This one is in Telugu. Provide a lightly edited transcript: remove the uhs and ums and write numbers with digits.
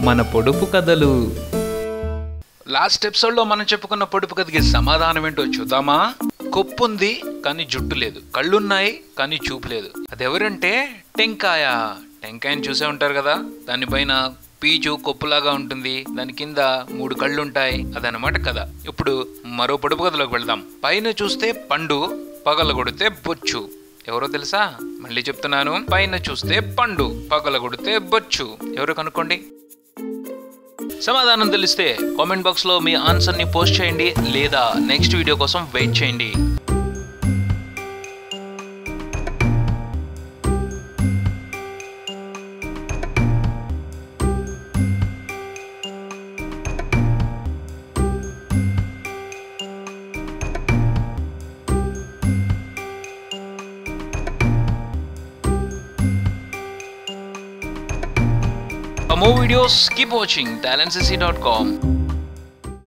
మన పొడుపు కథలు. లాస్ట్ ఎపిసోడ్లో మనం చెప్పుకున్న పొడుపు కథకి సమాధానం ఏంటో చూద్దామా? కొప్పుంది కానీ జుట్టు లేదు, కళ్ళున్నాయి కానీ చూపు లేదు. అదెవరంటే టెంకాయ. టెంకాయని చూసే ఉంటారు కదా, దానిపైన పీచు కొప్పులాగా ఉంటుంది, దాని కింద 3 కళ్ళు ఉంటాయి. అదనమాట కథ. ఇప్పుడు మరో పొడుపు కథలోకి వెళ్దాం. పైన చూస్తే పండు, పగల కొడితే బొచ్చు. ఎవరో తెలుసా? మళ్ళీ చెప్తున్నాను, పైన చూస్తే పండు, పగల కొడితే బొచ్చు. ఎవరో కనుక్కోండి. సమాధానం తెలిస్తే కామెంట్ బాక్స్ లో మీ ఆన్సర్ ని పోస్ట్ చేయండి, లేదా నెక్స్ట్ వీడియో కోసం వెయిట్ చేయండి. For more videos, keep watching talentscc.com.